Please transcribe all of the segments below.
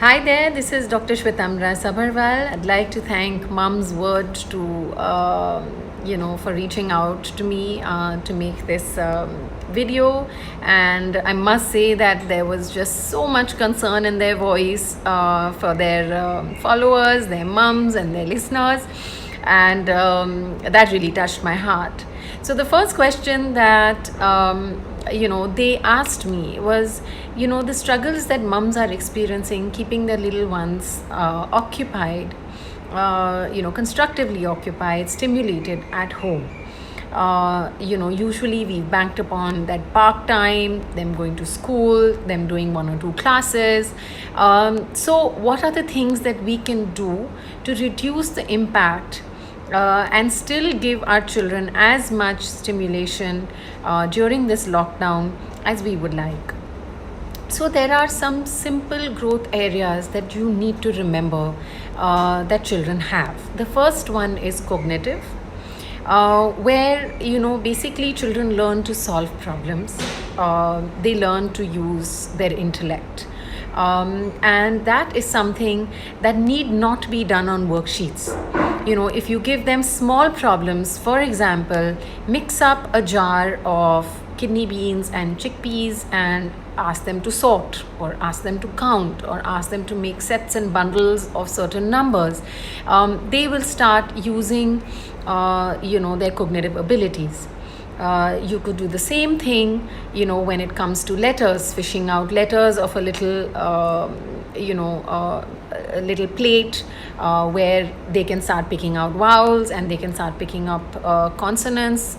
Hi there, this is Dr. Shwetamra Sabharwal. I'd like to thank Mum's Word for reaching out to me to make this video. And I must say that there was just so much concern in their voice for their followers, their mums, and their listeners. And that really touched my heart. So the first question that they asked me was, the struggles that mums are experiencing keeping their little ones occupied, constructively occupied, stimulated at home. Usually we've banked upon that park time, them going to school, them doing one or two classes. So what are the things that we can do to reduce the impact and still give our children as much stimulation during this lockdown as we would like? So there are some simple growth areas that you need to remember that children have. The first one is cognitive, where basically children learn to solve problems. They learn to use their intellect. And that is something that need not be done on worksheets. If you give them small problems, for example, mix up a jar of kidney beans and chickpeas and ask them to sort, or ask them to count, or ask them to make sets and bundles of certain numbers, they will start using their cognitive abilities. You could do the same thing, when it comes to letters, fishing out letters of a little, a little plate where they can start picking out vowels and they can start picking up consonants,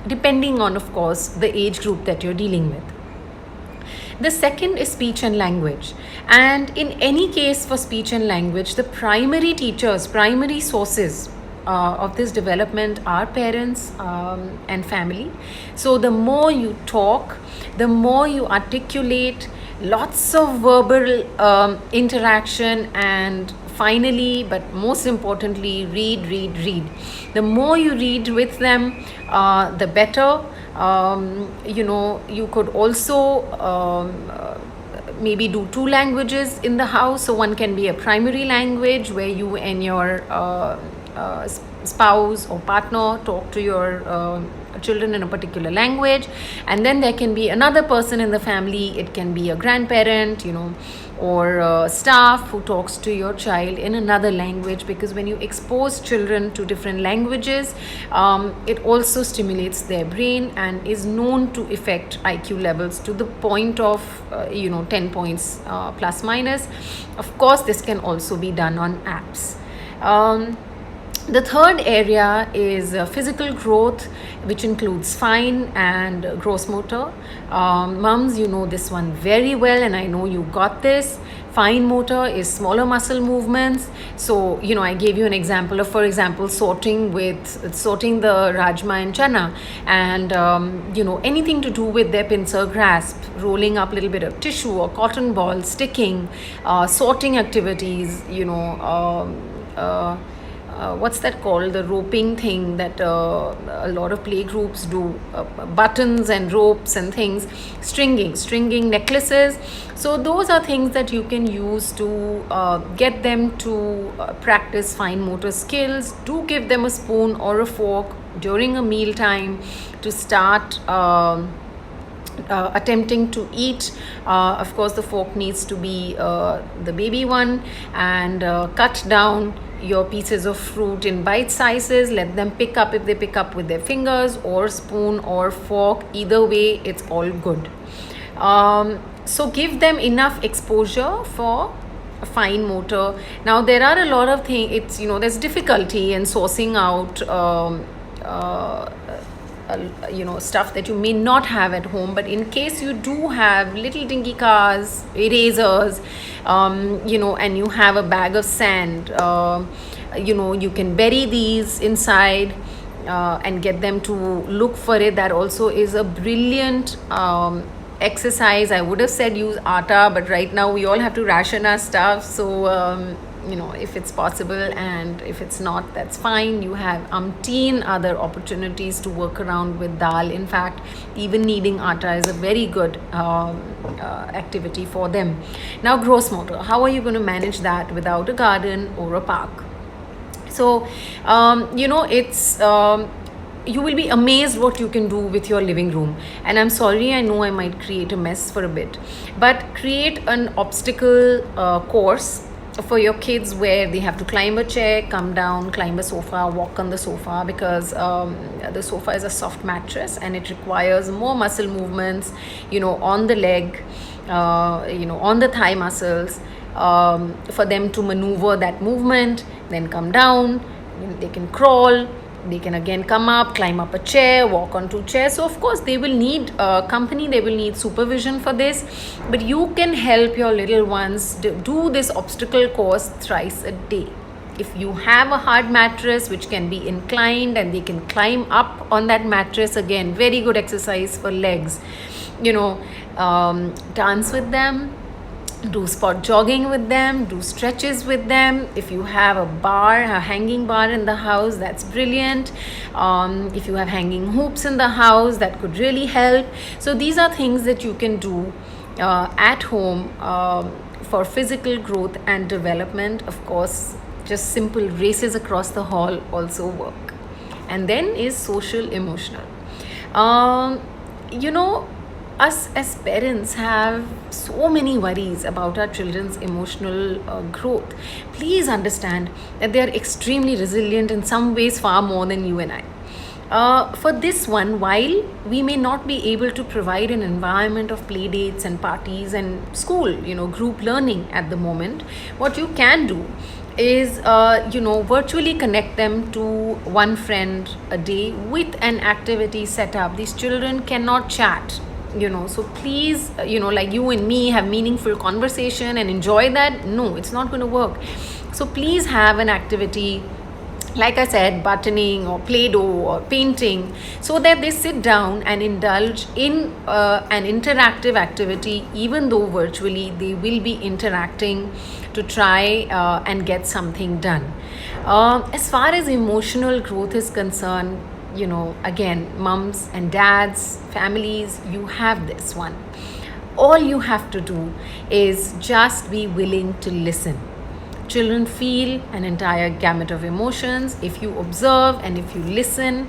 depending on, of course, the age group that you're dealing with. The second is speech and language. And in any case for speech and language, the primary teachers, primary sources of this development are parents and family. So the more you talk, the more you articulate, lots of verbal interaction, and finally, but most importantly, read. The more you read with them, the better. You could also maybe do two languages in the house. So one can be a primary language where you and your spouse or partner talk to your children in a particular language, and then there can be another person in the family. It can be a grandparent, or staff who talks to your child in another language, because when you expose children to different languages, it also stimulates their brain and is known to affect IQ levels to the point of 10 points plus minus. Of course, this can also be done on apps. The third area is physical growth, which includes fine and gross motor. Mums, you know this one very well, and I know you got this. Fine motor is smaller muscle movements. So, I gave you an example of, for example, sorting the rajma and chana, and, anything to do with their pincer grasp, rolling up a little bit of tissue or cotton ball, sticking, sorting activities, what's that called, the roping thing that a lot of play groups do, buttons and ropes and things, stringing necklaces. So those are things that you can use to get them to practice fine motor skills. Do give them a spoon or a fork during a meal time to start attempting to eat. Of course, the fork needs to be the baby one, and cut down your pieces of fruit in bite sizes. Let them pick up, if they pick up with their fingers or spoon or fork, either way it's all good. So give them enough exposure for fine motor. Now there are a lot of things, it's there's difficulty in sourcing out stuff that you may not have at home, but in case you do have little dinky cars, erasers, and you have a bag of sand, you can bury these inside and get them to look for it. That also is a brilliant exercise. I would have said use atta, but right now we all have to ration our stuff, so if it's possible, and if it's not, that's fine. You have umpteen other opportunities to work around with dal. In fact, even kneading atta is a very good activity for them. Now, gross motor, how are you going to manage that without a garden or a park? So it's you will be amazed what you can do with your living room. And I'm sorry, I know I might create a mess for a bit, but create an obstacle course for your kids where they have to climb a chair, come down, climb a sofa, walk on the sofa, because the sofa is a soft mattress and it requires more muscle movements, on the leg, on the thigh muscles, for them to maneuver that movement, then come down. They can crawl, they can again come up, climb up a chair, walk onto chair. So of course they will need company, they will need supervision for this, but you can help your little ones do this obstacle course thrice a day. If you have a hard mattress which can be inclined and they can climb up on that mattress, again, very good exercise for legs. Dance with them, do spot jogging with them, do stretches with them. If you have a hanging bar in the house, that's brilliant. If you have hanging hoops in the house, that could really help. So these are things that you can do at home for physical growth and development. Of course, just simple races across the hall also work. And then is social emotional. You know, us as parents have so many worries about our children's emotional growth. Please understand that they are extremely resilient, in some ways far more than you and I. For this one, while we may not be able to provide an environment of play dates and parties and school, group learning at the moment, what you can do is, virtually connect them to one friend a day with an activity set up. These children cannot chat, so please, like you and me have meaningful conversation and enjoy that. No, it's not going to work. So please have an activity, like I said, buttoning or play-doh or painting, so that they sit down and indulge in an interactive activity. Even though virtually, they will be interacting to try and get something done. As far as emotional growth is concerned, again, mums and dads, families, you have this one. All you have to do is just be willing to listen. Children feel an entire gamut of emotions. If you observe and if you listen,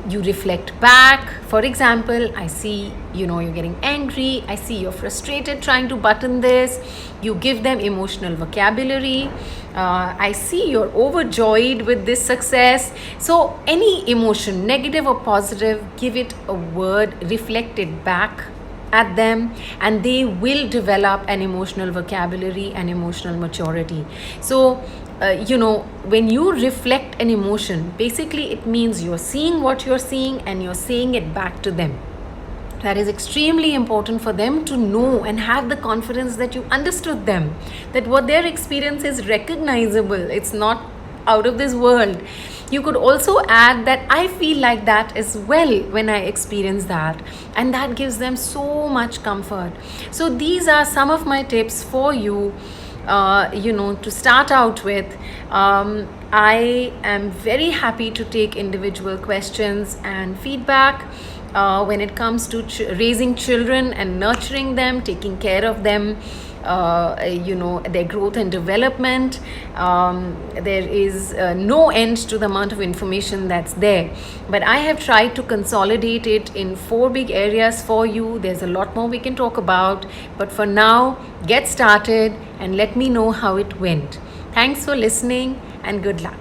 you reflect back. For example, I see, you're getting angry. I see you're frustrated trying to button this. You give them emotional vocabulary. I see you're overjoyed with this success. So any emotion, negative or positive, give it a word, reflect it back at them, and they will develop an emotional vocabulary and emotional maturity. So when you reflect an emotion, basically it means you're seeing what you're seeing and you're saying it back to them. That is extremely important for them to know and have the confidence that you understood them, that what their experience is recognizable, it's not out of this world. You could also add that I feel like that as well when I experience that, and that gives them so much comfort. So these are some of my tips for you, to start out with. I am very happy to take individual questions and feedback when it comes to raising children and nurturing them, taking care of them, their growth and development. There is no end to the amount of information that's there, but I have tried to consolidate it in 4 big areas for you. There's a lot more we can talk about, but for now, get started and let me know how it went. Thanks for listening and good luck.